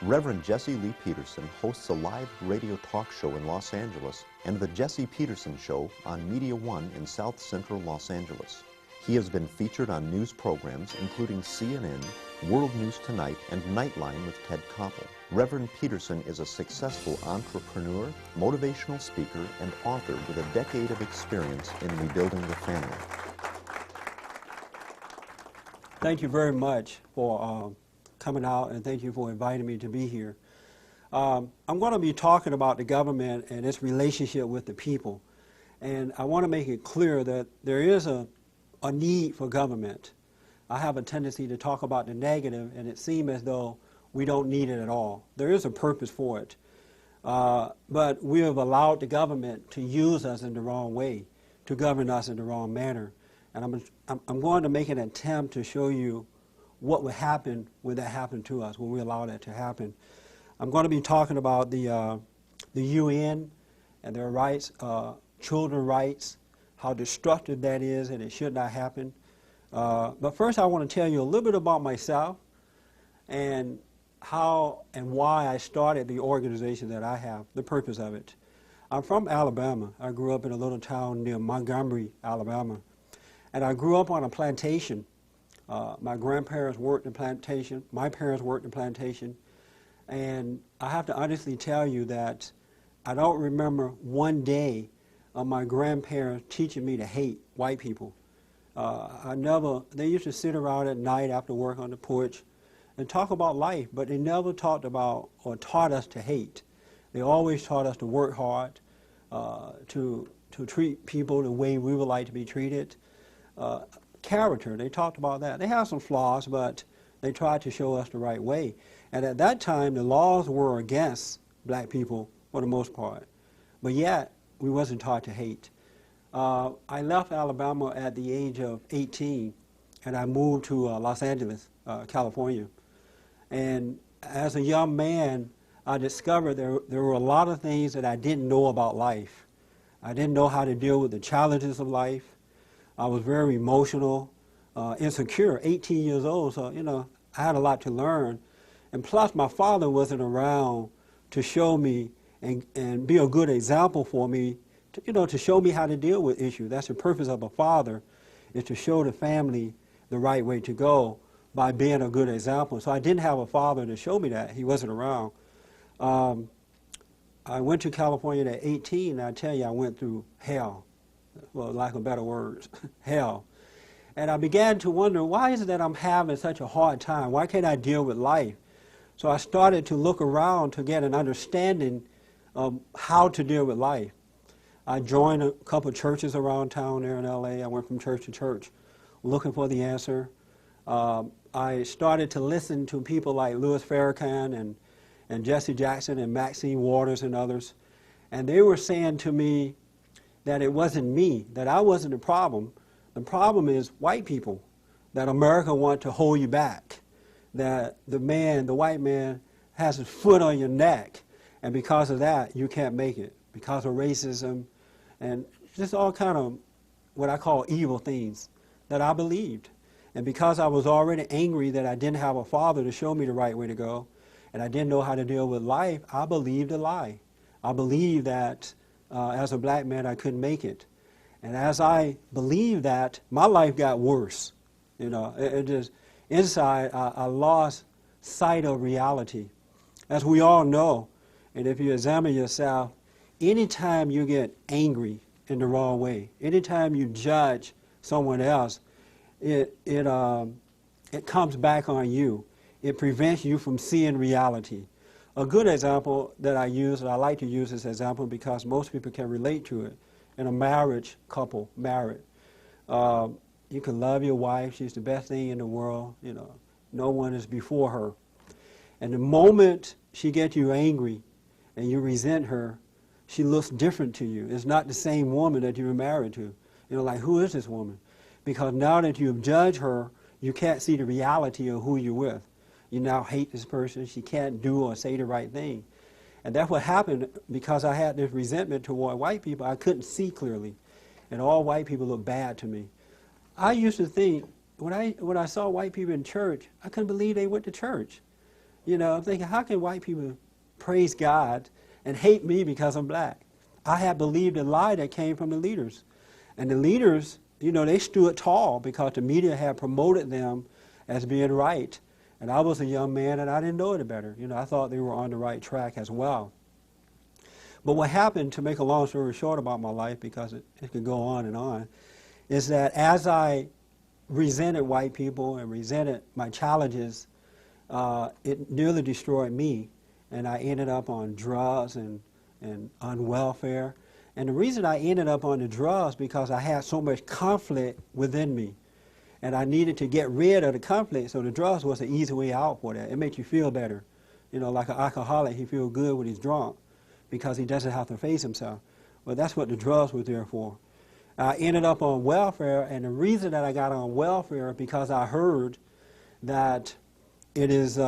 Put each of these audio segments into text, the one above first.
Reverend Jesse Lee Peterson hosts a live radio talk show in Los Angeles and the Jesse Peterson Show on Media One in South Central Los Angeles. He has been featured on news programs including CNN, World News Tonight, and Nightline with Ted Koppel. Reverend Peterson is a successful entrepreneur, motivational speaker, and author with a decade of experience in rebuilding the family. Thank you very much for coming out, and thank you for inviting me to be here. I'm going to be talking about the government and its relationship with the people. And I want to make it clear that there is a need for government. I have a tendency to talk about the negative, and it seems as though we don't need it at all. There is a purpose for it. But we have allowed the government to use us in the wrong way, to govern us in the wrong manner. And I'm going to make an attempt to show you what would happen when that happened to us, when we allow that to happen. I'm going to be talking about the UN and their rights, children's rights, how destructive that is, and it should not happen. But first I want to tell you a little bit about myself and how and why I started the organization that I have, the purpose of it. I'm from Alabama. I grew up in a little town near Montgomery, Alabama. And I grew up on a plantation. My grandparents worked in plantation. My parents worked in plantation. And I have to honestly tell you that I don't remember one day of my grandparents teaching me to hate white people. They used to sit around at night after work on the porch and talk about life, but they never talked about or taught us to hate. They always taught us to work hard, to treat people the way we would like to be treated. Character, they talked about that. They have some flaws, but they tried to show us the right way. And at that time, the laws were against black people for the most part. But yet, we wasn't taught to hate. I left Alabama at the age of 18, and I moved to Los Angeles, California. And as a young man, I discovered there were a lot of things that I didn't know about life. I didn't know how to deal with the challenges of life. I was very emotional, insecure, 18 years old, so, I had a lot to learn. And plus, my father wasn't around to show me and be a good example for me, to show me how to deal with issues. That's the purpose of a father, is to show the family the right way to go by being a good example. So I didn't have a father to show me that. He wasn't around. I went to California at 18, and I tell you, I went through hell. Well, lack of better words, hell. And I began to wonder, why is it that I'm having such a hard time? Why can't I deal with life? So I started to look around to get an understanding of how to deal with life. I joined a couple of churches around town there in LA. I went from church to church looking for the answer. I started to listen to people like Louis Farrakhan and Jesse Jackson and Maxine Waters and others. And they were saying to me that it wasn't me, that I wasn't the problem. The problem is white people, that America wants to hold you back, that the white man has his foot on your neck, and because of that, you can't make it, because of racism, and just all kind of what I call evil things that I believed. And because I was already angry that I didn't have a father to show me the right way to go, and I didn't know how to deal with life, I believed a lie. I believed that as a black man, I couldn't make it. And as I believed that, my life got worse. It just, inside, I lost sight of reality. As we all know, and if you examine yourself, anytime you get angry in the wrong way, anytime you judge someone else, it comes back on you. It prevents you from seeing reality. A good example that I use, and I like to use this example because most people can relate to it, in a marriage couple, married. You can love your wife, she's the best thing in the world, no one is before her. And the moment she gets you angry and you resent her, she looks different to you. It's not the same woman that you were married to. Like, who is this woman? Because now that you've judged her, you can't see the reality of who you're with. You now hate this person. She can't do or say the right thing. And that's what happened because I had this resentment toward white people. I couldn't see clearly. And all white people looked bad to me. I used to think, when I saw white people in church, I couldn't believe they went to church. You know, I'm thinking, how can white people praise God and hate me because I'm black? I had believed a lie that came from the leaders. And the leaders, you know, they stood tall because the media had promoted them as being right. And I was a young man and I didn't know any better. You know, I thought they were on the right track as well. But what happened, to make a long story short about my life, because it could go on, is that as I resented white people and resented my challenges, it nearly destroyed me. And I ended up on drugs and on welfare. And the reason I ended up on the drugs because I had so much conflict within me. And I needed to get rid of the conflict, so the drugs was the easy way out for that. It makes you feel better. You know, like an alcoholic, he feels good when he's drunk because he doesn't have to face himself. Well, that's what the drugs were there for. I ended up on welfare, and the reason that I got on welfare is because I heard that it is,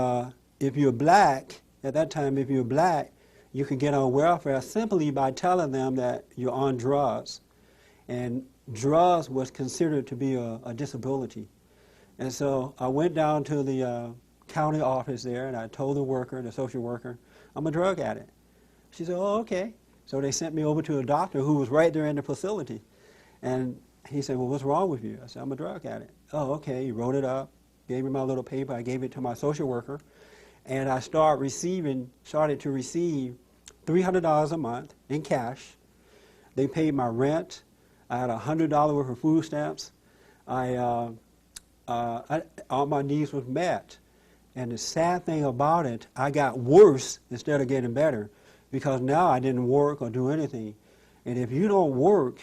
if you're black, at that time, if you're black, you could get on welfare simply by telling them that you're on drugs. And drugs was considered to be a disability. And so I went down to the county office there, and I told the worker, the social worker, I'm a drug addict. She said, oh, okay. So they sent me over to a doctor who was right there in the facility. And he said, well, what's wrong with you? I said, I'm a drug addict. Oh, okay. He wrote it up, gave me my little paper. I gave it to my social worker. And I started to receive $300 a month in cash. They paid my rent. I had $100 worth of food stamps. All my needs was met. And the sad thing about it, I got worse instead of getting better, because now I didn't work or do anything. And if you don't work,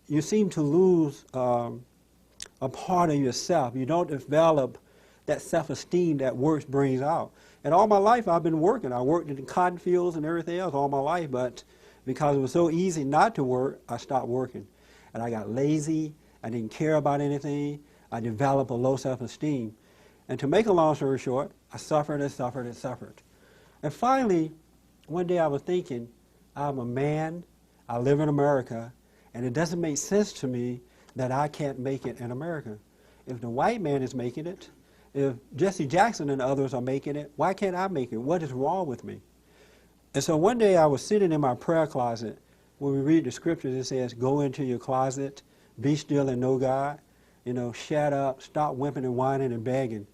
you seem to lose a part of yourself. You don't develop that self-esteem that work brings out. And all my life I've been working. I worked in the cotton fields and everything else all my life, but because it was so easy not to work, I stopped working. And I got lazy. I didn't care about anything. I developed a low self-esteem. And to make a long story short, I suffered and suffered and suffered. And finally, one day I was thinking, I'm a man, I live in America, and it doesn't make sense to me that I can't make it in America. If the white man is making it, if Jesse Jackson and others are making it, why can't I make it? What is wrong with me? And so one day I was sitting in my prayer closet. When we read the scriptures, it says, go into your closet, be still and know God. You know, shut up, stop whimpering and whining and begging.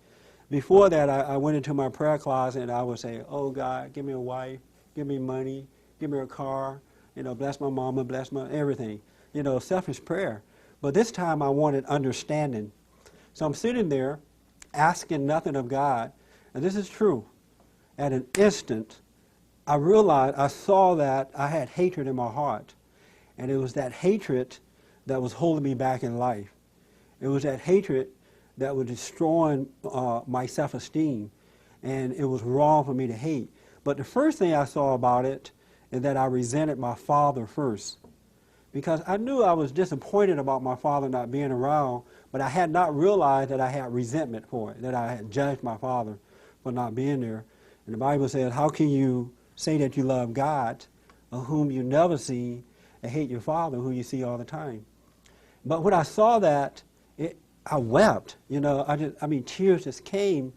Before that, I went into my prayer closet and I would say, oh God, give me a wife, give me money, give me a car, you know, bless my mama, bless my everything. You know, selfish prayer. But this time I wanted understanding. So I'm sitting there asking nothing of God, and this is true. At an instant, I realized, I saw that I had hatred in my heart. And it was that hatred that was holding me back in life. It was that hatred that was destroying my self-esteem. And it was wrong for me to hate. But the first thing I saw about it is that I resented my father first. Because I knew I was disappointed about my father not being around, but I had not realized that I had resentment for it, that I had judged my father for not being there. And the Bible says, how can you say that you love God, whom you never see, and hate your father, who you see all the time? But when I saw that, I wept. You know, tears just came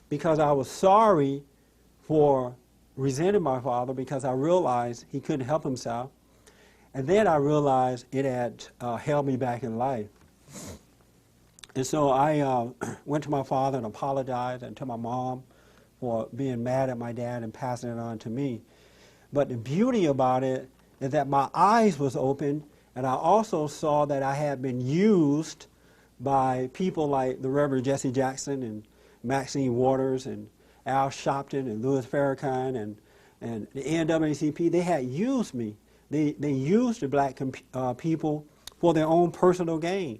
because I was sorry for resenting my father, because I realized he couldn't help himself. And then I realized it had held me back in life. And so I went to my father and apologized, and to my mom for being mad at my dad and passing it on to me. But the beauty about it is that my eyes was open, and I also saw that I had been used by people like the Reverend Jesse Jackson and Maxine Waters and Al Sharpton and Louis Farrakhan and the NAACP. They had used me. They used the black people for their own personal gain,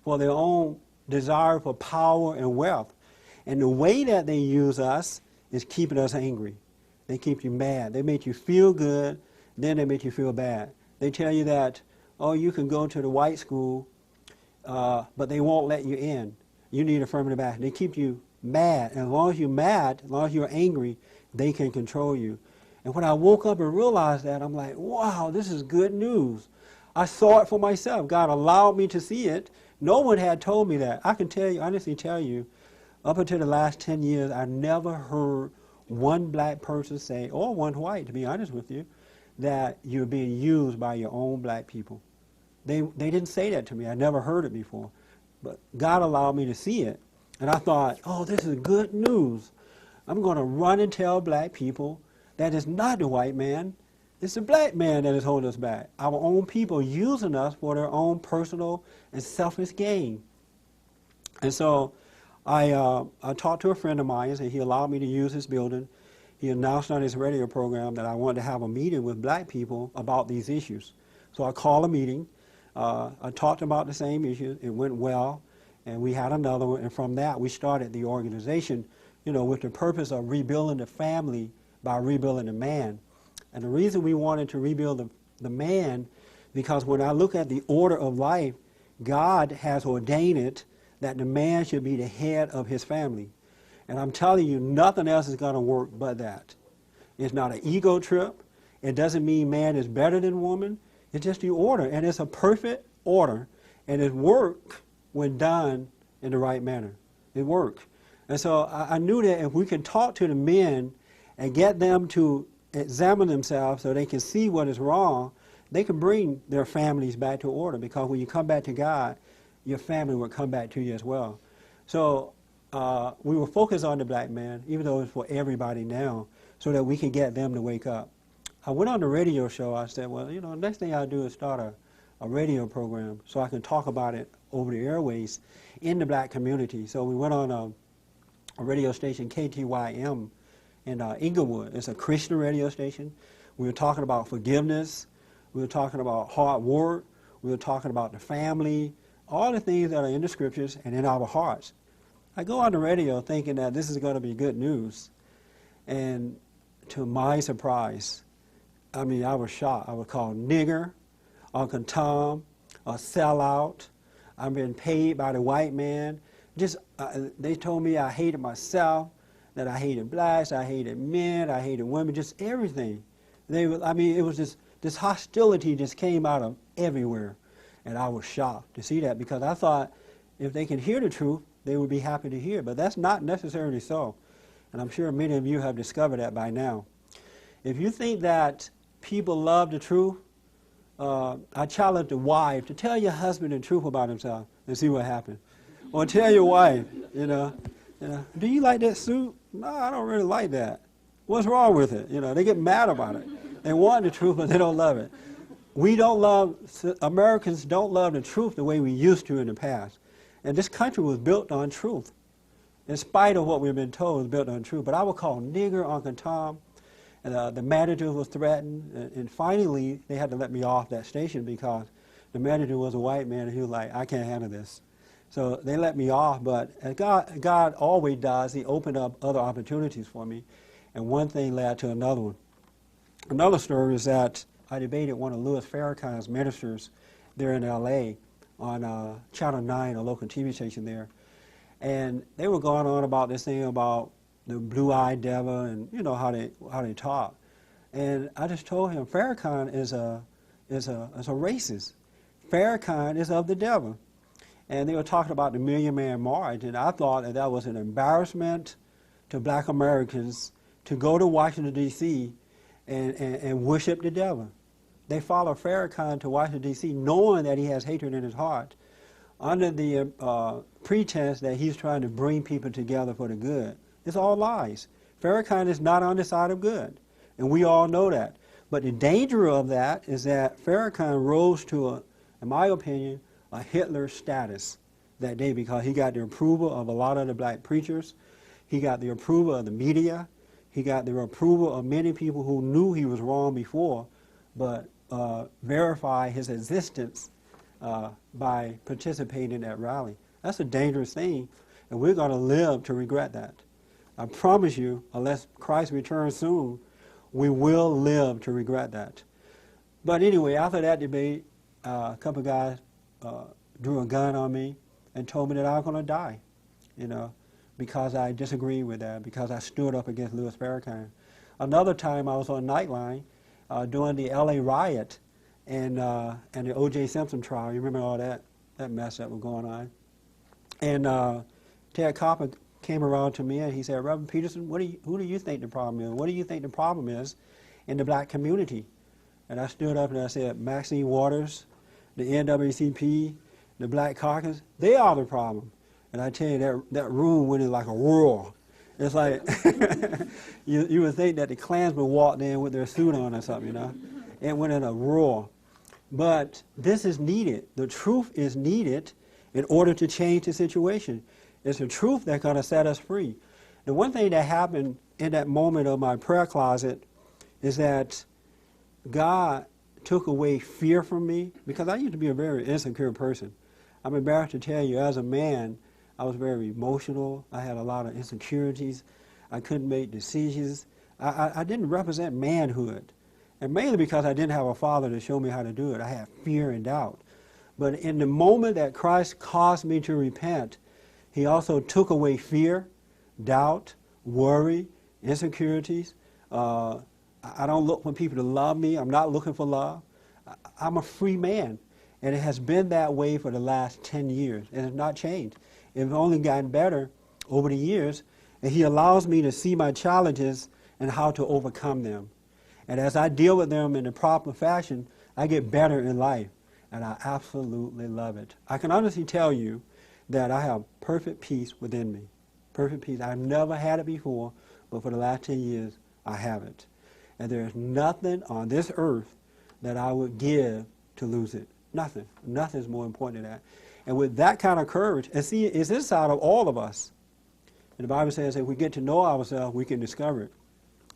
for their own desire for power and wealth. And the way that they use us is keeping us angry. They keep you mad. They make you feel good, then they make you feel bad. They tell you that, oh, you can go to the white school, but they won't let you in. You need affirmative action. They keep you mad. And as long as you're mad, as long as you're angry, they can control you. And when I woke up and realized that, I'm like, wow, this is good news. I saw it for myself. God allowed me to see it. No one had told me that. I can tell you, honestly tell you, up until the last 10 years, I never heard one black person say, or one white, to be honest with you, that you're being used by your own black people. They didn't say that to me. I never heard it before. But God allowed me to see it. And I thought, oh, this is good news. I'm going to run and tell black people that it's not the white man. It's the black man that is holding us back. Our own people using us for their own personal and selfish gain. And so I talked to a friend of mine, and he allowed me to use his building. He announced on his radio program that I wanted to have a meeting with black people about these issues. So I called a meeting. I talked about the same issues. It went well, and we had another one. And from that, we started the organization, with the purpose of rebuilding the family by rebuilding the man. And the reason we wanted to rebuild the man, because when I look at the order of life, God has ordained it that the man should be the head of his family. And I'm telling you, nothing else is going to work but that. It's not an ego trip. It doesn't mean man is better than woman. It's just the order, and it's a perfect order, and it works when done in the right manner. It works. And so I knew that if we can talk to the men and get them to examine themselves so they can see what is wrong, they can bring their families back to order, because when you come back to God, your family will come back to you as well. So we were focused on the black man, even though it's for everybody now, so that we can get them to wake up. I went on the radio show. I said, well, the next thing I'll do is start a radio program so I can talk about it over the airways in the black community. So we went on a radio station, KTYM, in Inglewood. It's a Christian radio station. We were talking about forgiveness. We were talking about hard work. We were talking about the family, all the things that are in the scriptures and in our hearts. I go on the radio thinking that this is going to be good news. And to my surprise, I was shocked. I was called nigger, Uncle Tom, a sellout. I've been paid by the white man. They told me I hated myself, that I hated blacks, I hated men, I hated women, just everything. It was just, this hostility just came out of everywhere. And I was shocked to see that, because I thought if they can hear the truth, they would be happy to hear. But that's not necessarily so. And I'm sure many of you have discovered that by now. If you think that people love the truth, I challenge the wife to tell your husband the truth about himself and see what happens. Or tell your wife, do you like that suit? No, I don't really like that. What's wrong with it? They get mad about it. They want the truth, but they don't love it. Americans don't love the truth the way we used to in the past. And this country was built on truth. In spite of what we've been told, it was built on truth. But I would call nigger Uncle Tom. And the manager was threatened, and finally they had to let me off that station because the manager was a white man, and he was like, I can't handle this. So they let me off, but as God always does, he opened up other opportunities for me, and one thing led to another one. Another story is that I debated one of Louis Farrakhan's ministers there in L.A. on Channel 9, a local TV station there, and they were going on about this thing about the blue-eyed devil, and how they talk. And I just told him Farrakhan is a racist. Farrakhan is of the devil. And they were talking about the Million Man March, and I thought that was an embarrassment to black Americans to go to Washington, D.C. and worship the devil. They follow Farrakhan to Washington, D.C. knowing that he has hatred in his heart, under the pretense that he's trying to bring people together for the good. It's all lies. Farrakhan is not on the side of good, and we all know that. But the danger of that is that Farrakhan rose to, in my opinion, a Hitler status that day, because he got the approval of a lot of the black preachers. He got the approval of the media. He got the approval of many people who knew he was wrong before, but verified his existence by participating in that rally. That's a dangerous thing, and we're going to live to regret that. I promise you, unless Christ returns soon, we will live to regret that. But anyway, after that debate, a couple of guys drew a gun on me and told me that I was going to die, because I disagreed with that, because I stood up against Louis Farrakhan. Another time I was on Nightline during the LA riot and the O.J. Simpson trial. You remember all that mess that was going on? And Ted came around to me and he said, Rev Peterson, who do you think the problem is? What do you think the problem is in the black community? And I stood up and I said, Maxine Waters, the NAACP, the Black Caucus, they are the problem. And I tell you, that room went in like a roar. It's like, you would think that the Klansmen walked in with their suit on or something, you know. It went in a roar. But this is needed. The truth is needed in order to change the situation. It's the truth that's going to set us free. The one thing that happened in that moment of my prayer closet is that God took away fear from me, because I used to be a very insecure person. I'm embarrassed to tell you, as a man, I was very emotional. I had a lot of insecurities. I couldn't make decisions. I didn't represent manhood. And mainly because I didn't have a father to show me how to do it. I had fear and doubt. But in the moment that Christ caused me to repent, he also took away fear, doubt, worry, insecurities. I don't look for people to love me. I'm not looking for love. I'm a free man. And it has been that way for the last 10 years. It has not changed. It's only gotten better over the years. And he allows me to see my challenges and how to overcome them. And as I deal with them in the proper fashion, I get better in life. And I absolutely love it. I can honestly tell you that I have perfect peace within me. Perfect peace. I've never had it before, but for the last 10 years, I have it. And there's nothing on this earth that I would give to lose it. Nothing. Nothing is more important than that. And with that kind of courage, and see, it's inside of all of us. And the Bible says if we get to know ourselves, we can discover it.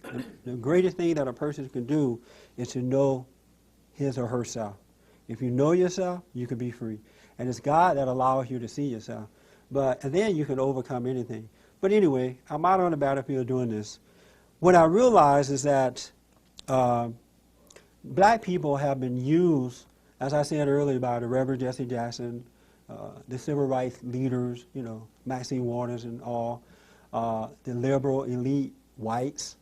And the greatest thing that a person can do is to know his or herself. If you know yourself, you can be free. And it's God that allows you to see yourself. And then you can overcome anything. But anyway, I'm out on the battlefield doing this. What I realize is that black people have been used, as I said earlier, by the Reverend Jesse Jackson, the civil rights leaders, you know, Maxine Waters and all, the liberal elite whites,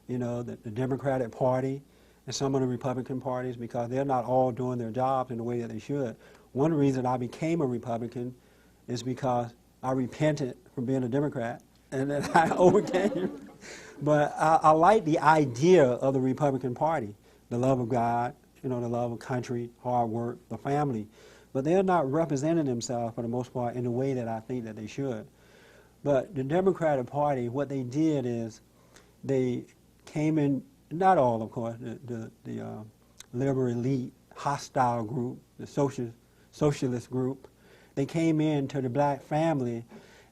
you know, the Democratic Party, and some of the Republican parties, because they're not all doing their jobs in the way that they should. One reason I became a Republican is because I repented from being a Democrat, and then I overcame. But I like the idea of the Republican Party, the love of God, you know, the love of country, hard work, the family. But they're not representing themselves, for the most part, in the way that I think that they should. But the Democratic Party, what they did is they came in, not all, of course, the liberal elite, hostile group, the socialist group. They came in to the black family,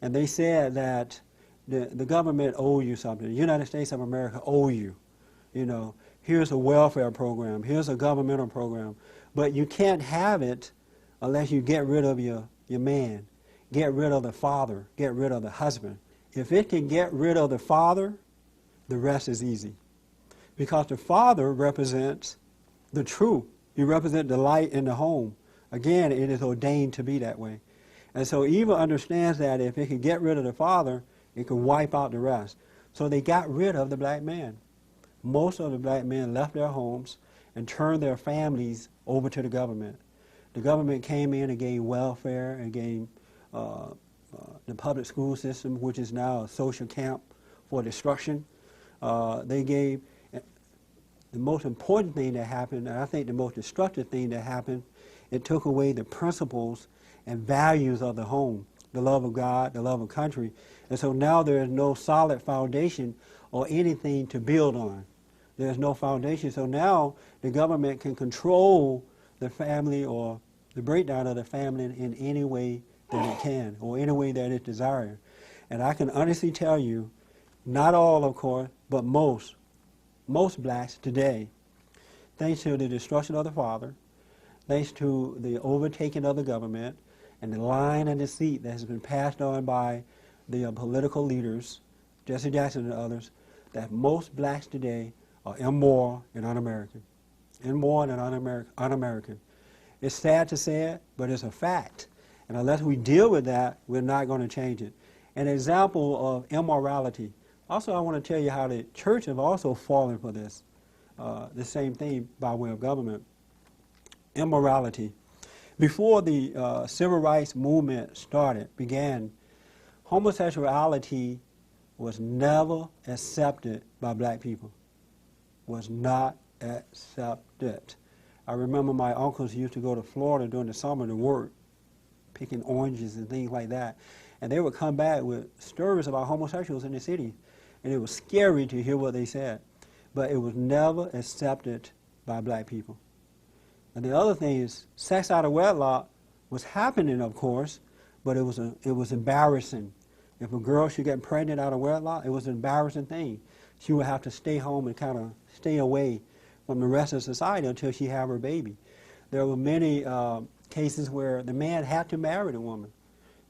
and they said that the government owe you something. The United States of America owe you. You know, here's a welfare program. Here's a governmental program. But you can't have it unless you get rid of your man, get rid of the father, get rid of the husband. If it can get rid of the father, the rest is easy. Because the father represents the truth. He represents the light in the home. Again, it is ordained to be that way. And so Eva understands that if it can get rid of the father, it can wipe out the rest. So they got rid of the black man. Most of the black men left their homes and turned their families over to the government. The government came in and gave welfare and gave the public school system, which is now a social camp for destruction. They gave the most important thing that happened, and I think the most destructive thing that happened, it took away the principles and values of the home, the love of God, the love of country. And so now there is no solid foundation or anything to build on. There's no foundation. So now the government can control the family or the breakdown of the family in any way that it can, or any way that it desires. And I can honestly tell you, not all, of course, but most blacks today, thanks to the destruction of the father, thanks to the overtaking of the government, and the lying and deceit that has been passed on by the political leaders, Jesse Jackson and others, that most blacks today are immoral and un-American. Immoral and un-American. It's sad to say it, but it's a fact. And unless we deal with that, we're not going to change it. An example of immorality. Also, I want to tell you how the church have also fallen for this. The same thing by way of government. Immorality. Before the civil rights movement began, Homosexuality was never accepted by black people. Was not accepted. I remember my uncles used to go to Florida during the summer to work, picking oranges and things like that. And they would come back with stories about homosexuals in the city. And it was scary to hear what they said. But it was never accepted by black people. And the other thing is, sex out of wedlock was happening, of course, but it was embarrassing. If a girl should get pregnant out of wedlock, it was an embarrassing thing. She would have to stay home and kind of stay away from the rest of society until she had her baby. There were many cases where the man had to marry the woman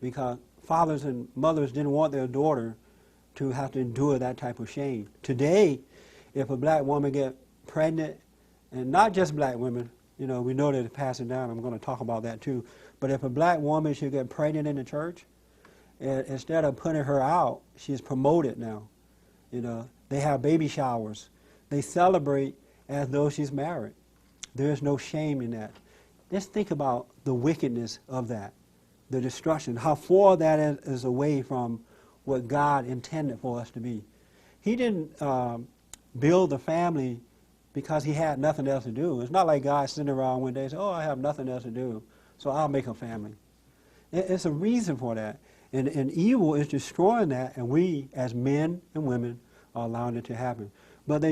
because fathers and mothers didn't want their daughter to have to endure that type of shame. Today, if a black woman gets pregnant, and not just black women, you know, we know that it's passing down, I'm going to talk about that too, but if a black woman should get pregnant in the church, instead of putting her out, she's promoted now. You know, they have baby showers. They celebrate as though she's married. There's no shame in that. Just think about the wickedness of that, the destruction, how far that is away from what God intended for us to be. He didn't build the family because he had nothing else to do. It's not like God sitting around one day and said, oh, I have nothing else to do, so I'll make a family. It's a reason for that. And evil is destroying that, and we, as men and women, are allowing it to happen. But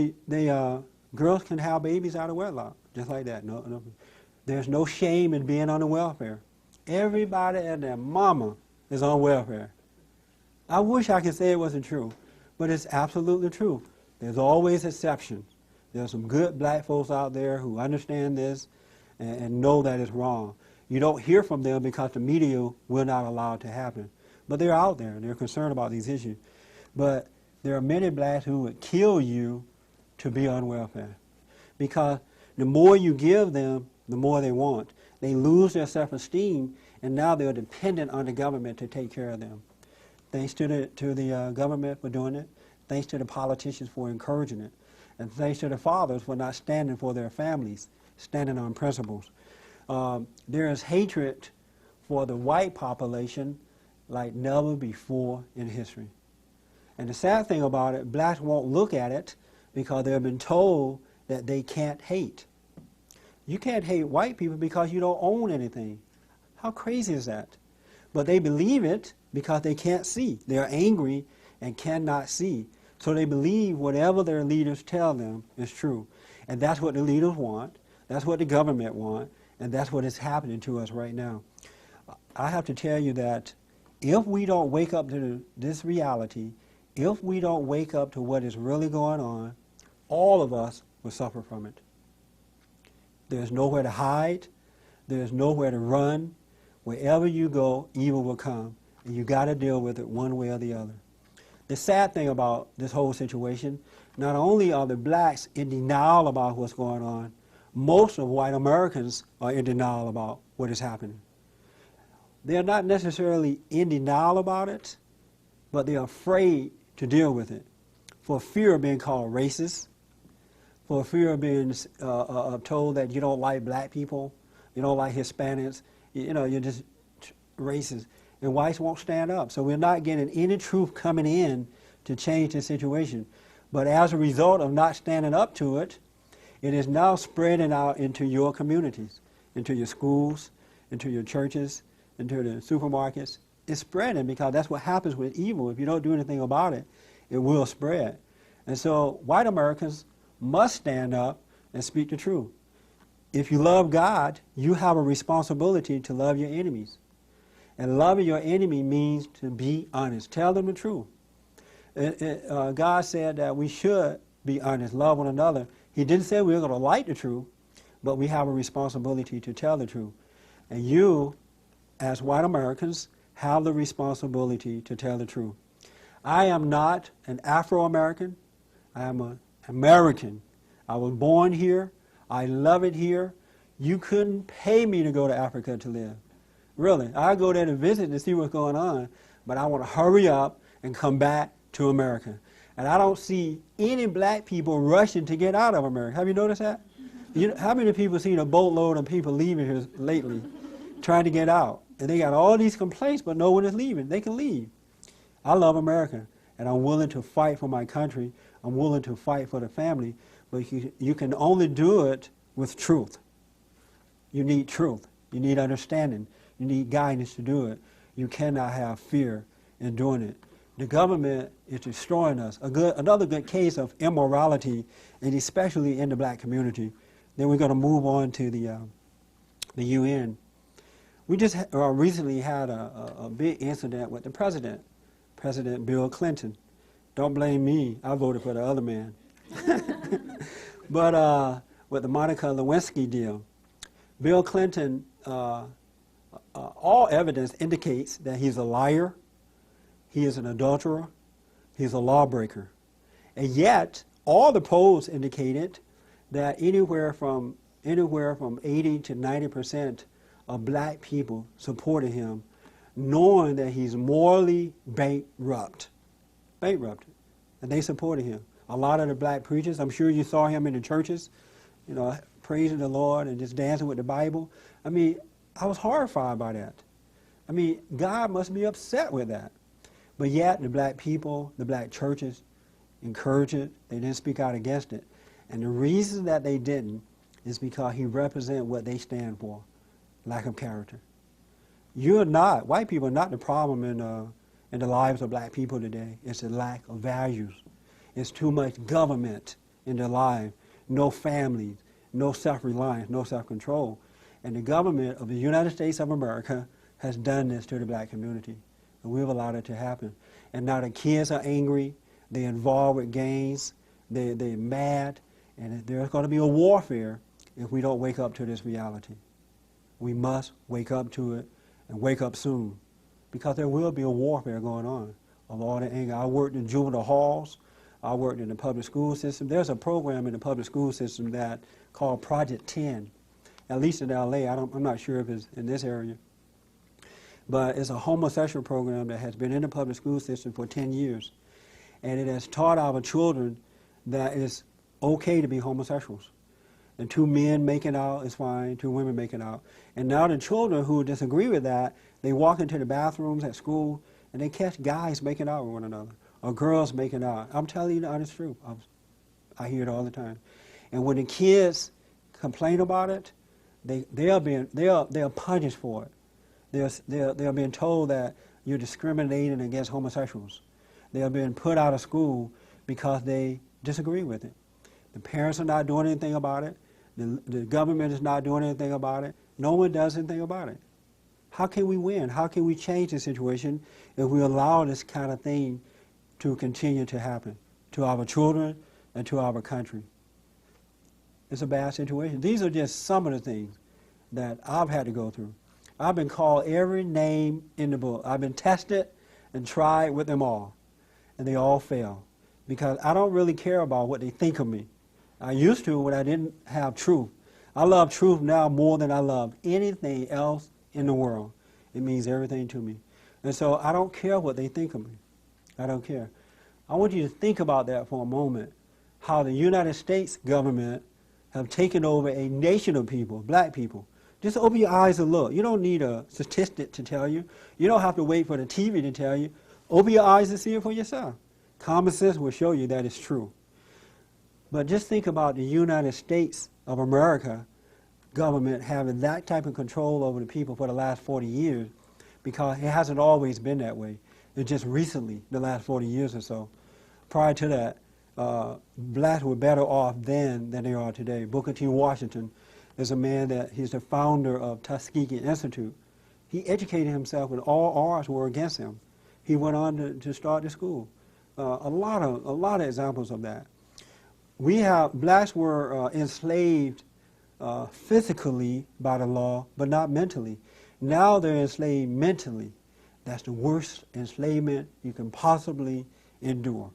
girls can have babies out of wedlock, just like that. No, there's no shame in being on the welfare. Everybody and their mama is on welfare. I wish I could say it wasn't true, but it's absolutely true. There's always exceptions. There's some good black folks out there who understand this and know that it's wrong. You don't hear from them because the media will not allow it to happen. But they're out there, and they're concerned about these issues. But there are many blacks who would kill you to be on welfare. Because the more you give them, the more they want. They lose their self-esteem, and now they're dependent on the government to take care of them. Thanks to the government for doing it. Thanks to the politicians for encouraging it. And thanks to the fathers for not standing for their families, standing on principles. There is hatred for the white population like never before in history. And the sad thing about it, blacks won't look at it because they've been told that they can't hate. You can't hate white people because you don't own anything. How crazy is that? But they believe it because they can't see. They're angry and cannot see. So they believe whatever their leaders tell them is true. And that's what the leaders want. That's what the government wants. And that's what is happening to us right now. I have to tell you that if we don't wake up to this reality, if we don't wake up to what is really going on, all of us will suffer from it. There's nowhere to hide. There's nowhere to run. Wherever you go, evil will come. And you got to deal with it one way or the other. The sad thing about this whole situation, not only are the blacks in denial about what's going on, most of white Americans are in denial about what is happening. They're not necessarily in denial about it, but they're afraid to deal with it for fear of being called racist, for fear of being told that you don't like black people, you don't like Hispanics, you know, you're just racist. And whites won't stand up. So we're not getting any truth coming in to change the situation. But as a result of not standing up to it, it is now spreading out into your communities, into your schools, into your churches, into the supermarkets. It's spreading because that's what happens with evil. If you don't do anything about it, it will spread. And so white Americans must stand up and speak the truth. If you love God, you have a responsibility to love your enemies. And loving your enemy means to be honest. Tell them the truth. God said that we should be honest, love one another. He didn't say we were going to like the truth, but we have a responsibility to tell the truth. And you, as white Americans, have the responsibility to tell the truth. I am not an Afro-American. I am an American. I was born here. I love it here. You couldn't pay me to go to Africa to live. Really. I go there to visit to see what's going on, but I want to hurry up and come back to America. And I don't see any black people rushing to get out of America. Have you noticed that? You know, how many people seen a boatload of people leaving here lately trying to get out? And they got all these complaints, but no one is leaving. They can leave. I love America, and I'm willing to fight for my country. I'm willing to fight for the family, but you can only do it with truth. You need truth. You need understanding. You need guidance to do it. You cannot have fear in doing it. The government is destroying us. Another good case of immorality, and especially in the black community. Then we're going to move on to the UN. We just recently had a big incident with the president, President Bill Clinton. Don't blame me. I voted for the other man. But with the Monica Lewinsky deal, Bill Clinton, all evidence indicates that he's a liar, he is an adulterer, he's a lawbreaker. And yet, all the polls indicated that anywhere from 80 to 90% of black people supported him, knowing that he's morally bankrupted. And they supported him. A lot of the black preachers, I'm sure you saw him in the churches, you know, praising the Lord and just dancing with the Bible. I mean, I was horrified by that. I mean, God must be upset with that. But yet, the black people, the black churches encouraged it. They didn't speak out against it. And the reason that they didn't is because he represents what they stand for, lack of character. White people are not the problem in the lives of black people today. It's the lack of values. It's too much government in their life, no families, no self-reliance, no self-control. And the government of the United States of America has done this to the black community. And we've allowed it to happen. And now the kids are angry, they're involved with gangs, they're mad, and there's going to be a warfare if we don't wake up to this reality. We must wake up to it, and wake up soon, because there will be a warfare going on. A lot of anger. I worked in juvenile halls. I worked in the public school system. There's a program in the public school system that called Project 10, at least in LA. I'm not sure if it's in this area. But it's a homosexual program that has been in the public school system for 10 years. And it has taught our children that it's okay to be homosexuals. And two men making out is fine, two women making out. And now the children who disagree with that, they walk into the bathrooms at school and they catch guys making out with one another, or girls making out. I'm telling you the honest truth. I hear it all the time. And when the kids complain about it, they are punished for it. They are being told that you're discriminating against homosexuals. They are being put out of school because they disagree with it. The parents are not doing anything about it. The government is not doing anything about it. No one does anything about it. How can we win? How can we change the situation if we allow this kind of thing to continue to happen to our children and to our country? It's a bad situation. These are just some of the things that I've had to go through. I've been called every name in the book. I've been tested and tried with them all, and they all fail, because I don't really care about what they think of me. I used to when I didn't have truth. I love truth now more than I love anything else in the world. It means everything to me. And so I don't care what they think of me. I don't care. I want you to think about that for a moment, how the United States government have taken over a nation of people, black people. Just open your eyes and look. You don't need a statistic to tell you. You don't have to wait for the TV to tell you. Open your eyes and see it for yourself. Common sense will show you that it's true. But just think about the United States of America government having that type of control over the people for the last 40 years, because it hasn't always been that way. It's just recently, the last 40 years or so. Prior to that, blacks were better off then than they are today. Booker T. Washington is a man he's the founder of Tuskegee Institute. He educated himself when all odds were against him. He went on to start the school. A lot of examples of that. Blacks were enslaved physically by the law, but not mentally. Now they're enslaved mentally. That's the worst enslavement you can possibly endure.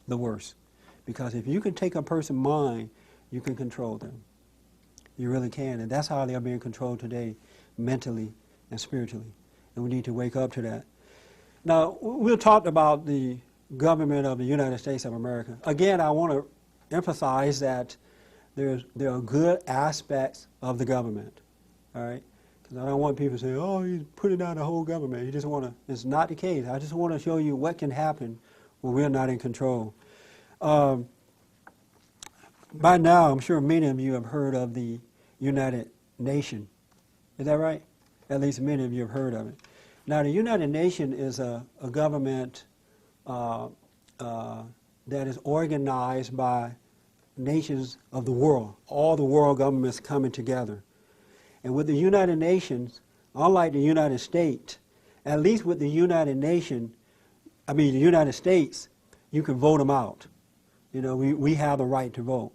The worst. Because if you can take a person's mind, you can control them. You really can. And that's how they are being controlled today, mentally and spiritually. And we need to wake up to that. Now, we'll talk about the government of the United States of America. Again, I want to emphasize that there are good aspects of the government. All right? 'Cause I don't want people to say, oh, he's putting down the whole government. You just want to, it's not the case. I just want to show you what can happen when we're not in control. By now, I'm sure many of you have heard of the United Nations. Is that right? At least many of you have heard of it. Now, the United Nations is a government that is organized by nations of the world, all the world governments coming together. And with the United Nations, unlike the United States, at least with the United States, you can vote them out. You know, we have the right to vote.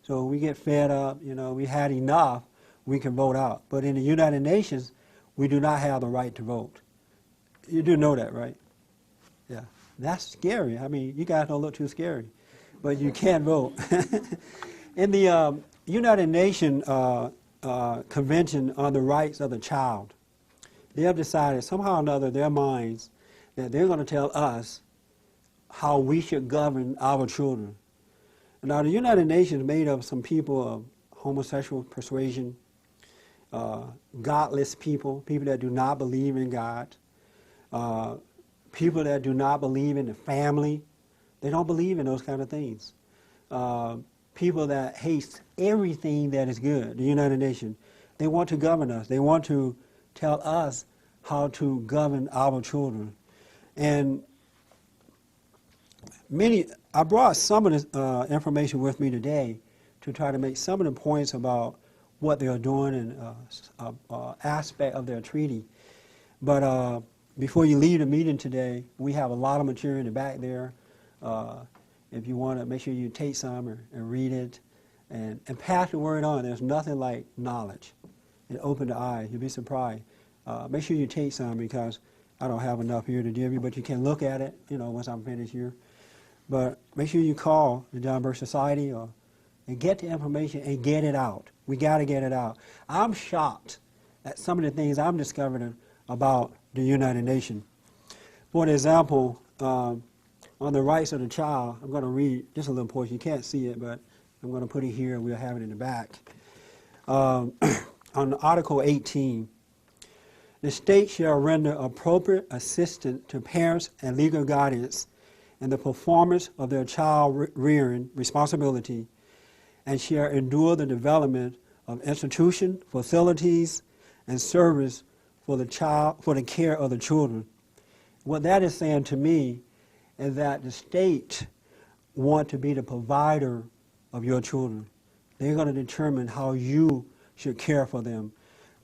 So when we get fed up, you know, we had enough, we can vote out. But in the United Nations, we do not have the right to vote. You do know that, right? Yeah. That's scary. I mean, you guys don't look too scary, but you can't vote. In the United Nations Convention on the Rights of the Child, they have decided somehow or another in their minds that they're going to tell us how we should govern our children. Now, the United Nations is made of some people of homosexual persuasion, godless people, people that do not believe in God, people that do not believe in the family. They don't believe in those kind of things. People that hate everything that is good, the United Nations. They want to govern us. They want to tell us how to govern our children. And I brought some of this information with me today to try to make some of the points about what they are doing and aspect of their treaty. But before you leave the meeting today, we have a lot of material in the back there. If you want to, make sure you take some and read it and pass the word on. There's nothing like knowledge. It opens the eyes. You'll be surprised. Make sure you take some because I don't have enough here to give you, but you can look at it, you know, once I'm finished here. But make sure you call the John Birch Society and get the information and get it out. We got to get it out. I'm shocked at some of the things I'm discovering about the United Nations. For example, on the rights of the child, I'm going to read just a little portion. You can't see it, but I'm going to put it here. We'll have it in the back. On Article 18, the state shall render appropriate assistance to parents and legal guardians in the performance of their child rearing responsibility and shall endure the development of institutions, facilities, and service for the care of the children. What that is saying to me is that the state want to be the provider of your children. They're going to determine how you should care for them.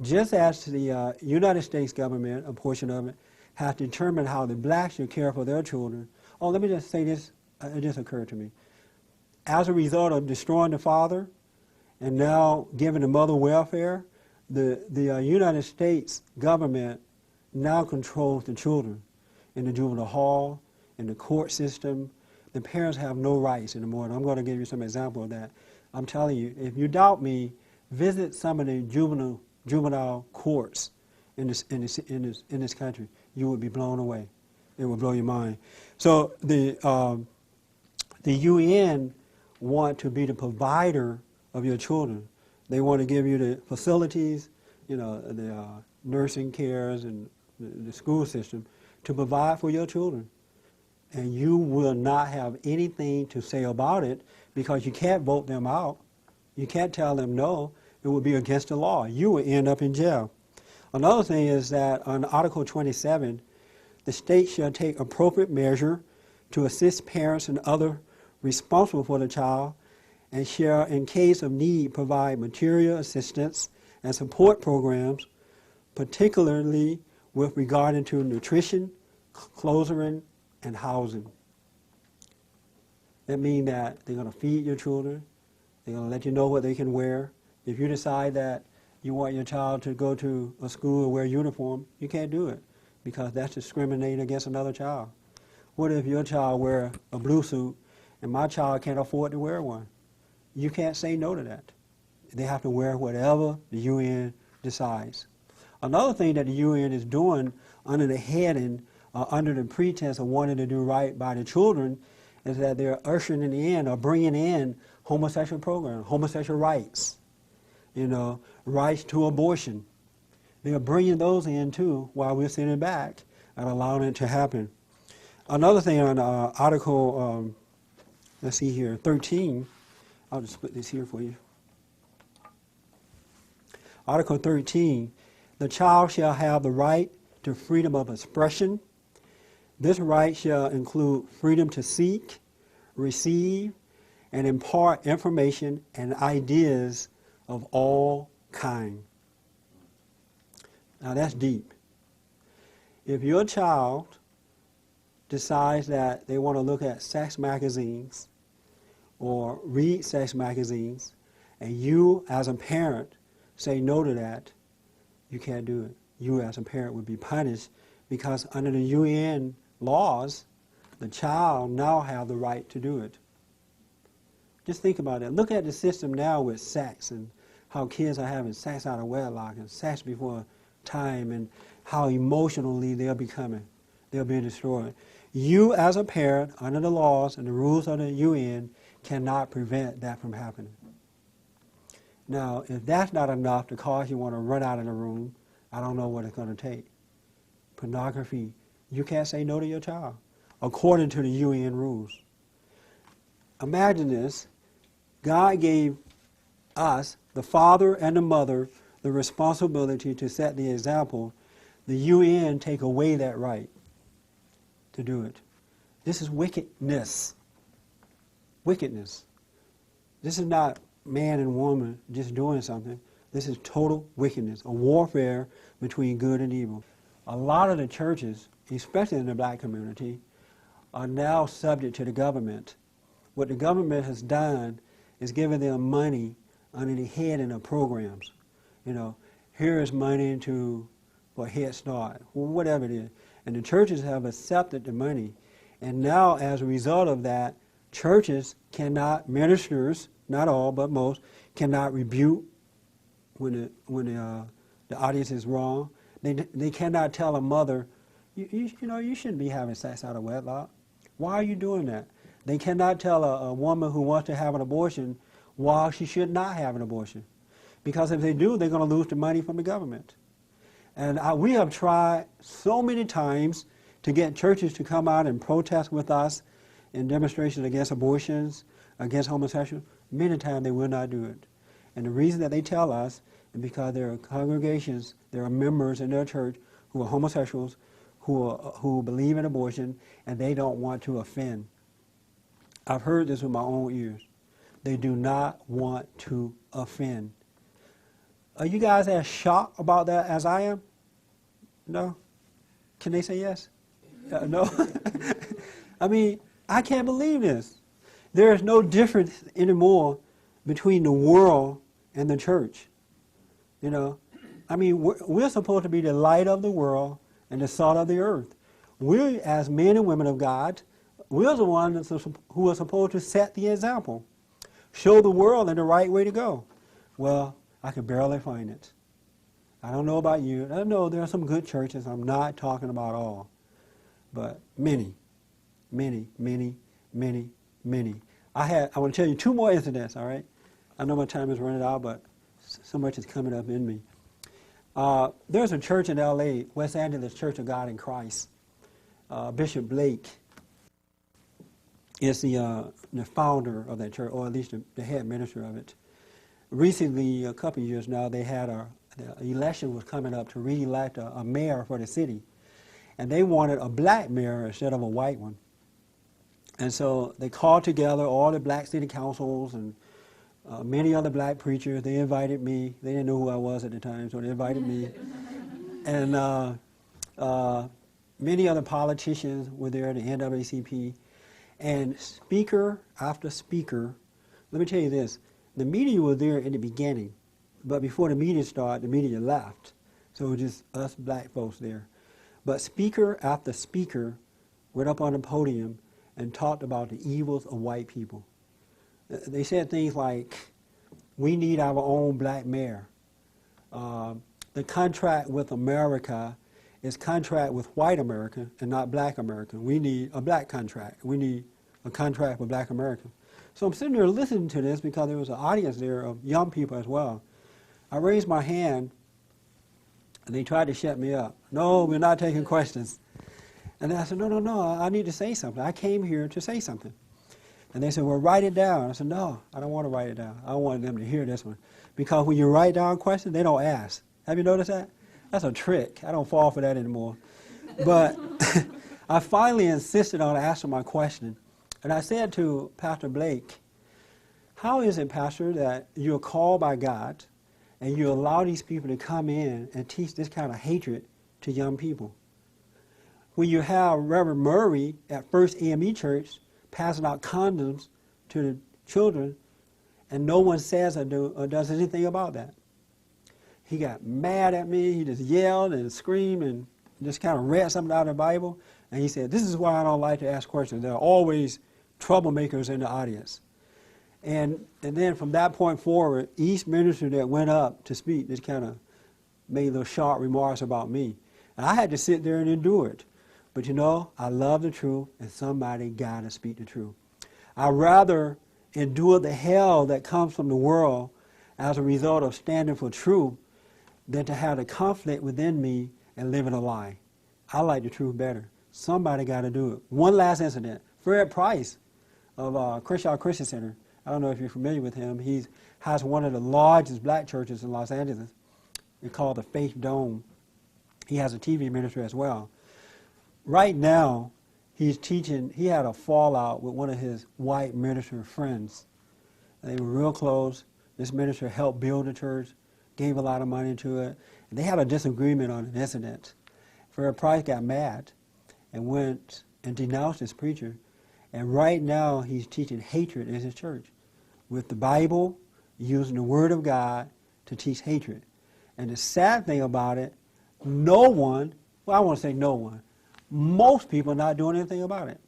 Just as the United States government, a portion of it, has determined how the blacks should care for their children. Oh, let me just say this, it just occurred to me. As a result of destroying the father and now giving the mother welfare, the United States government now controls the children in the juvenile hall, in the court system. The parents have no rights anymore. And I'm going to give you some example of that. I'm telling you, if you doubt me, visit some of the juvenile courts in this country. You would be blown away. It will blow your mind. So the UN want to be the provider of your children. They want to give you the facilities, you know, the nursing cares and the school system to provide for your children. And you will not have anything to say about it because you can't vote them out. You can't tell them no. It would be against the law. You will end up in jail. Another thing is that on Article 27, the state shall take appropriate measure to assist parents and others responsible for the child and shall, in case of need, provide material assistance and support programs, particularly with regard to nutrition, clothing, and housing. That means that they're going to feed your children. They're going to let you know what they can wear. If you decide that you want your child to go to a school and wear a uniform, you can't do it because that's discriminating against another child. What if your child wear a blue suit and my child can't afford to wear one? You can't say no to that. They have to wear whatever the UN decides. Another thing that the UN is doing under the heading, under the pretense of wanting to do right by the children, is that they're ushering in or bringing in homosexual programs, homosexual rights, you know, rights to abortion. they're bringing those in too while we're sitting back and allowing it to happen. Another thing on Article, let's see here, 13, I'll just put this here for you. Article 13, the child shall have the right to freedom of expression. This right shall include freedom to seek, receive, and impart information and ideas of all kinds. Now that's deep. If your child decides that they want to look at sex magazines or read sex magazines, and you as a parent say no to that, you can't do it. You as a parent would be punished because under the UN laws, the child now have the right to do it. Just think about it. Look at the system now with sex and how kids are having sex out of wedlock and sex before time and how emotionally they're becoming. They're being destroyed. You as a parent, under the laws and the rules of the UN, cannot prevent that from happening. Now, if that's not enough to cause you want to run out of the room, I don't know what it's going to take. Pornography, you can't say no to your child, according to the UN rules. Imagine this. God gave us, the father and the mother, the responsibility to set the example. The UN take away that right to do it. This is wickedness. Wickedness. This is not man and woman just doing something. This is total wickedness, a warfare between good and evil. A lot of the churches, especially in the black community, are now subject to the government. What the government has done is given them money under the head in the programs. You know, here is money for Head Start, whatever it is. And the churches have accepted the money. And now, as a result of that, churches cannot, ministers, not all, but most, cannot rebuke when the audience is wrong. They cannot tell a mother, you know, you shouldn't be having sex out of wedlock. Why are you doing that? They cannot tell a woman who wants to have an abortion why she should not have an abortion. Because if they do, they're going to lose the money from the government. And we have tried so many times to get churches to come out and protest with us in demonstrations against abortions, against homosexuals. Many times they will not do it. And the reason that they tell us is because there are congregations, there are members in their church who are homosexuals, who believe in abortion, and they don't want to offend. I've heard this with my own ears. They do not want to offend. Are you guys as shocked about that as I am? No? Can they say yes? No? I mean, I can't believe this. There is no difference anymore between the world and the church. You know? I mean, we're supposed to be the light of the world and the salt of the earth. We, as men and women of God, we're the ones who are supposed to set the example. Show the world in the right way to go. Well, I can barely find it. I don't know about you. I know there are some good churches. I'm not talking about all. But many, many, many, many, many. I want to tell you two more incidents, all right? I know my time is running out, but so much is coming up in me. There's a church in L.A., West Angeles Church of God in Christ. Bishop Blake is the founder of that church, or at least the head minister of it. Recently, a couple of years now, they had the election was coming up to re-elect a mayor for the city. And they wanted a black mayor instead of a white one. And so they called together all the black city councils and many other black preachers. They invited me. They didn't know who I was at the time, so they invited me. And many other politicians were there, the NAACP. And speaker after speaker, let me tell you this, the media was there in the beginning, but before the media started, the media left. So it was just us black folks there. But speaker after speaker went up on the podium and talked about the evils of white people. They said things like, we need our own black mayor. The contract with America is contract with white America and not black America. We need a black contract. We need a contract with black America. So I'm sitting there listening to this because there was an audience there of young people as well. I raised my hand And they tried to shut me up. No, we're not taking questions. And I said, no, I need to say something. I came here to say something. And they said, well, write it down. I said, no, I don't want to write it down. I want them to hear this one. Because when you write down questions, they don't ask. Have you noticed that? That's a trick. I don't fall for that anymore. But I finally insisted on answering my question. And I said to Pastor Blake, how is it, Pastor, that you're called by God and you allow these people to come in and teach this kind of hatred to young people? When you have Reverend Murray at First AME Church passing out condoms to the children and no one says or does anything about that. He got mad at me. He just yelled and screamed and just kind of read something out of the Bible. And he said, this is why I don't like to ask questions. There are always troublemakers in the audience. And then from that point forward, each minister that went up to speak just kind of made little sharp remarks about me. And I had to sit there and endure it. But you know, I love the truth, and somebody got to speak the truth. I'd rather endure the hell that comes from the world as a result of standing for truth than to have the conflict within me and living a lie. I like the truth better. Somebody got to do it. One last incident. Fred Price of Crenshaw Christian Center. I don't know if you're familiar with him. He has one of the largest black churches in Los Angeles. It's called the Faith Dome. He has a TV ministry as well. Right now, he's teaching. He had a fallout with one of his white minister friends. They were real close. This minister helped build the church, gave a lot of money to it. And they had a disagreement on an incident. Fred Price got mad and went and denounced this preacher. And right now, he's teaching hatred in his church with the Bible, using the Word of God to teach hatred. And the sad thing about it, no one, well, I want to say no one, most people are not doing anything about it.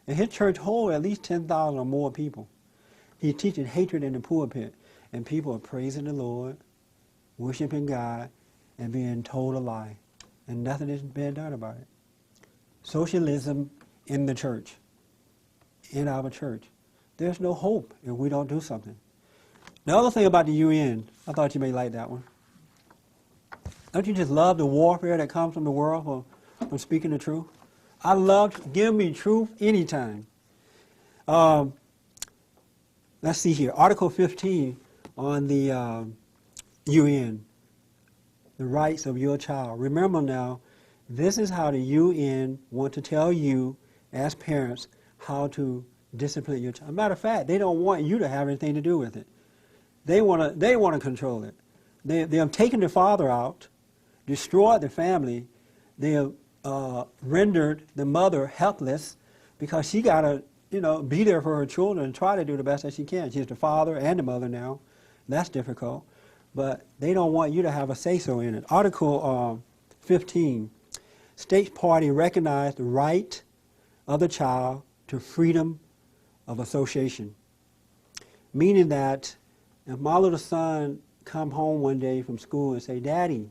And his church holds at least 10,000 or more people. He's teaching hatred in the pulpit, and people are praising the Lord, worshiping God, and being told a lie. And nothing is being done about it. Socialism in the church, in our church. There's no hope if we don't do something. The other thing about the UN, I thought you may like that one. Don't you just love the warfare that comes from the world for speaking the truth? I love, give me truth anytime. Let's see here, Article 15 on the UN, the rights of your child. Remember now, this is how the UN want to tell you as parents how to discipline your child. Matter of fact, they don't want you to have anything to do with it. They want to control it. They have taken the father out, destroyed the family. They have rendered the mother helpless because she got to, be there for her children and try to do the best that she can. She's the father and the mother now. That's difficult. But they don't want you to have a say-so in it. Article 15, States Party recognize the right of the child to freedom of association. Meaning that if my little son come home one day from school and say, Daddy,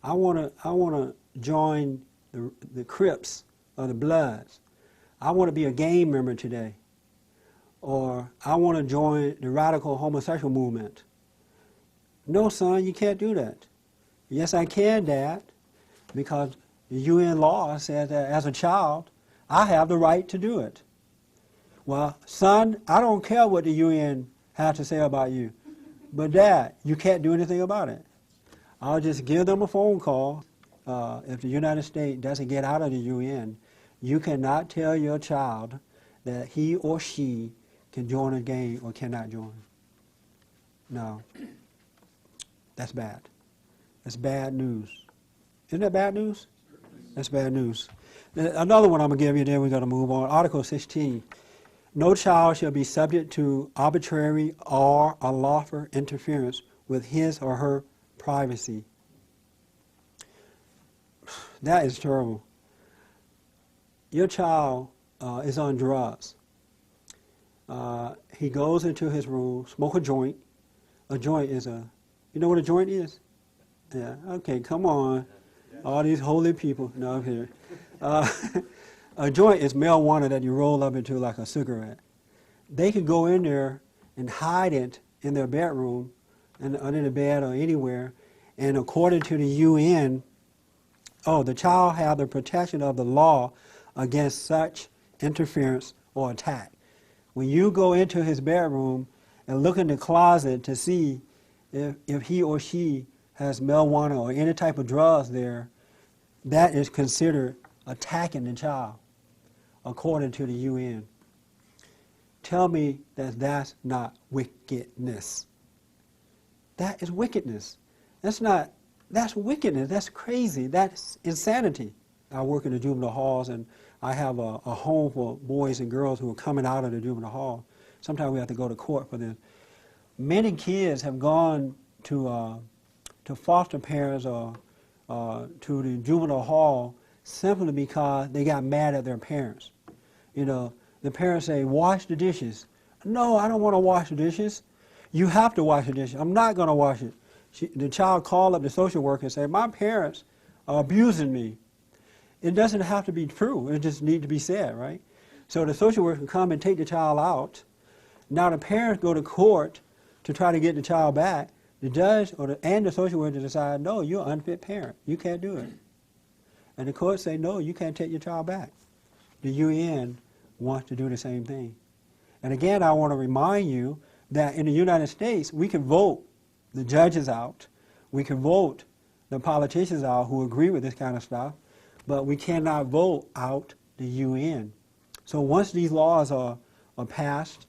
I want to join the Crips or the Bloods. I want to be a gang member today. Or I want to join the radical homosexual movement. No, son, you can't do that. Yes, I can, Dad, because the UN law says that as a child, I have the right to do it. Well, son, I don't care what the UN has to say about you. But Dad, you can't do anything about it. I'll just give them a phone call. If the United States doesn't get out of the UN, you cannot tell your child that he or she can join a gang or cannot join. No. That's bad. That's bad news. Isn't that bad news? That's bad news. Another one I'm going to give you, then we're going to move on. Article 16. No child shall be subject to arbitrary or unlawful interference with his or her privacy. That is terrible. Your child is on drugs. He goes into his room, smoke a joint. A joint is you know what a joint is? Yeah, okay, come on. All these holy people. No, I'm here. A joint is marijuana that you roll up into like a cigarette. They could go in there and hide it in their bedroom, and under the bed or anywhere, And according to the UN, the child have the protection of the law against such interference or attack. When you go into his bedroom and look in the closet to see if he or she has marijuana or any type of drugs there, that is considered attacking the child, according to the UN. Tell me that that's not wickedness. That is wickedness. That's wickedness. That's crazy. That's insanity. I work in the juvenile halls, and I have a home for boys and girls who are coming out of the juvenile hall. Sometimes we have to go to court for this. Many kids have gone to foster parents or to the juvenile hall simply because they got mad at their parents. You know, the parents say, wash the dishes. No, I don't want to wash the dishes. You have to wash the dishes. I'm not going to wash it. The child called up the social worker and said, my parents are abusing me. It doesn't have to be true. It just needs to be said, right? So the social worker can come and take the child out. Now the parents go to court to try to get the child back. The judge and the social worker decide, no, you're an unfit parent. You can't do it. And the court say, no, you can't take your child back. The UN wants to do the same thing. And again, I want to remind you that in the United States, we can vote the judges out. We can vote the politicians out who agree with this kind of stuff, but we cannot vote out the UN. So once these laws are passed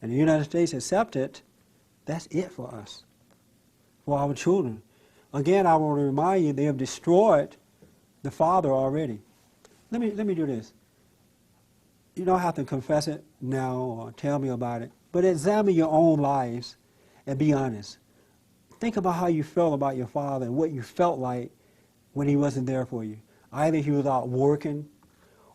and the United States accept it, that's it for us, for our children. Again, I want to remind you, they have destroyed the father already. Let me do this. You don't have to confess it now or tell me about it, but examine your own lives and be honest. Think about how you felt about your father and what you felt like when he wasn't there for you. Either he was out working,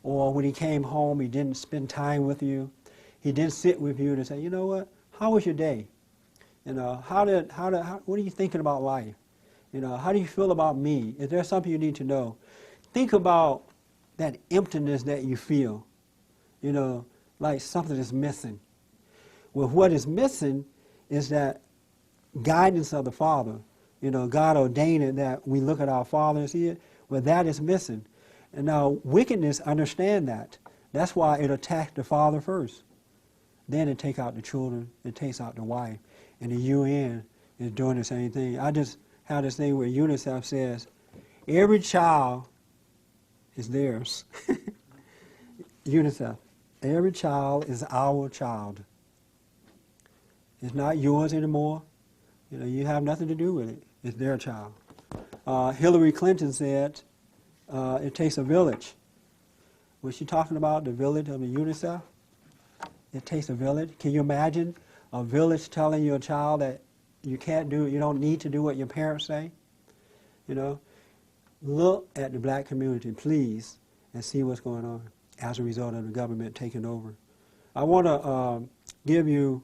or when he came home, he didn't spend time with you. He didn't sit with you to say, you know what, how was your day? You know, what are you thinking about life? You know, how do you feel about me? Is there something you need to know? Think about that emptiness that you feel, you know, like something is missing. Well, what is missing is that guidance of the Father. You know, God ordained it that we look at our Father and see it. Well, that is missing. And now wickedness, understand that. That's why it attacks the father first. Then it takes out the children, it takes out the wife. And the UN is doing the same thing. I just have this thing where UNICEF says, every child is theirs. UNICEF, every child is our child. It's not yours anymore. You know, you have nothing to do with it. It's their child. Hillary Clinton said, it takes a village. Was she talking about the village of the UNICEF? It takes a village. Can you imagine a village telling your child that you can't do it, you don't need to do what your parents say? You know, look at the black community, please, and see what's going on as a result of the government taking over. I want to give you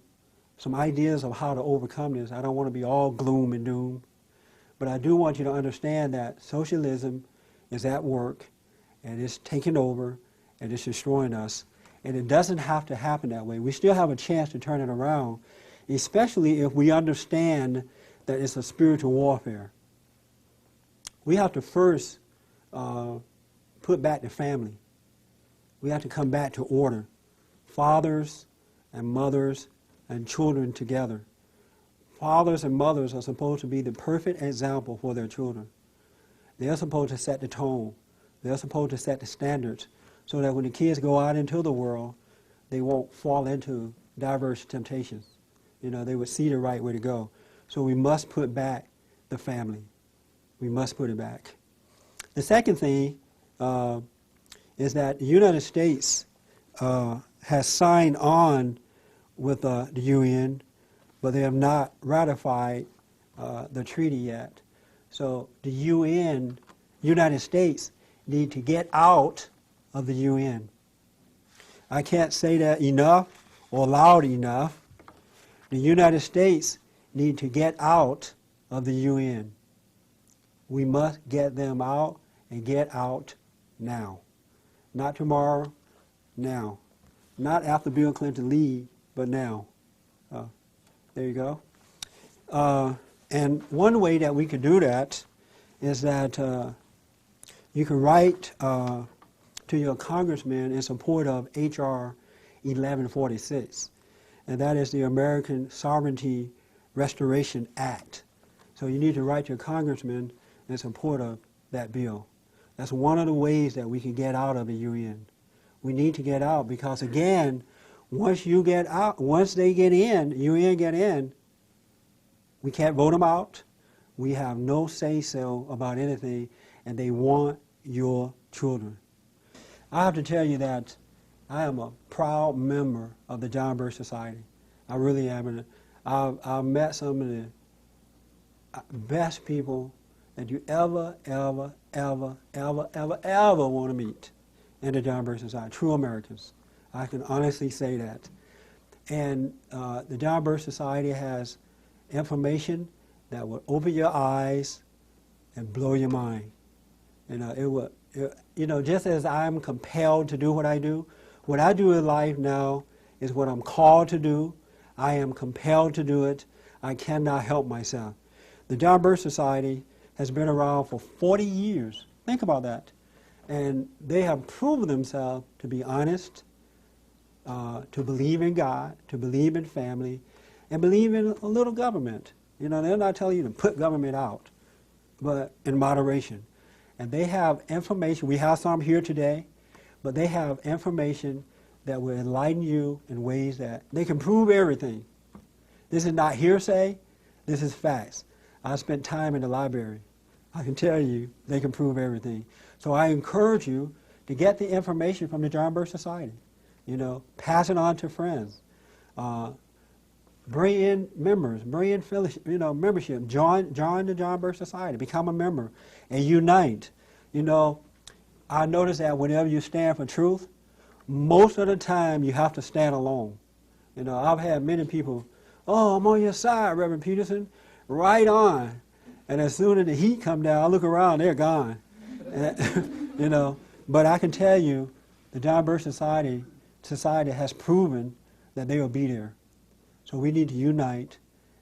some ideas of how to overcome this. I don't want to be all gloom and doom, but I do want you to understand that socialism is at work, and it's taking over, and it's destroying us. And it doesn't have to happen that way. We still have a chance to turn it around, especially if we understand that it's a spiritual warfare. We have to first put back the family. We have to come back to order. Fathers and mothers and children together. Fathers and mothers are supposed to be the perfect example for their children. They're supposed to set the tone. They're supposed to set the standards so that when the kids go out into the world, they won't fall into diverse temptations. You know, they would see the right way to go. So we must put back the family. We must put it back. The second thing is that the United States has signed on with the UN, but they have not ratified the treaty yet. So the United States need to get out of the UN. I can't say that enough or loud enough. The United States need to get out of the UN. We must get them out and get out now. Not tomorrow, now. Not after Bill Clinton leaves, but now. There you go. And one way that we could do that is that you can write to your congressman in support of H.R. 1146, and that is the American Sovereignty Restoration Act. So you need to write to your congressman in support of that bill. That's one of the ways that we can get out of the UN. We need to get out because, again, once you get out, once they get in, UN get in, we can't vote them out. We have no say-so about anything, and they want your children. I have to tell you that I am a proud member of the John Birch Society. I really am. And I've met some of the best people that you ever want to meet in the John Birch Society, true Americans. I can honestly say that. And the John Birch Society has information that will open your eyes and blow your mind. You know, just as I'm compelled to do what I do in life now is what I'm called to do. I am compelled to do it. I cannot help myself. The John Birch Society has been around for 40 years. Think about that. And they have proven themselves to be honest, to believe in God, to believe in family, and believe in a little government. You know, they're not telling you to put government out, but in moderation. And they have information. We have some here today, but they have information that will enlighten you in ways that they can prove everything. This is not hearsay. This is facts. I spent time in the library. I can tell you they can prove everything. So I encourage you to get the information from the John Birch Society. You know, pass it on to friends. Bring in members, bring in membership. Join the John Birch Society. Become a member and unite. You know, I notice that whenever you stand for truth, most of the time you have to stand alone. You know, I've had many people, oh, I'm on your side, Rev Peterson. Right on. And as soon as the heat come down, I look around, they're gone. And, you know, but I can tell you, the John Birch Society has proven that they will be there. So we need to unite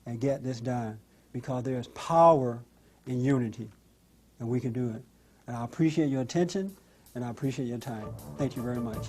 and get this done because there's power in unity, and we can do it. And I appreciate your attention, and I appreciate your time. Thank you very much.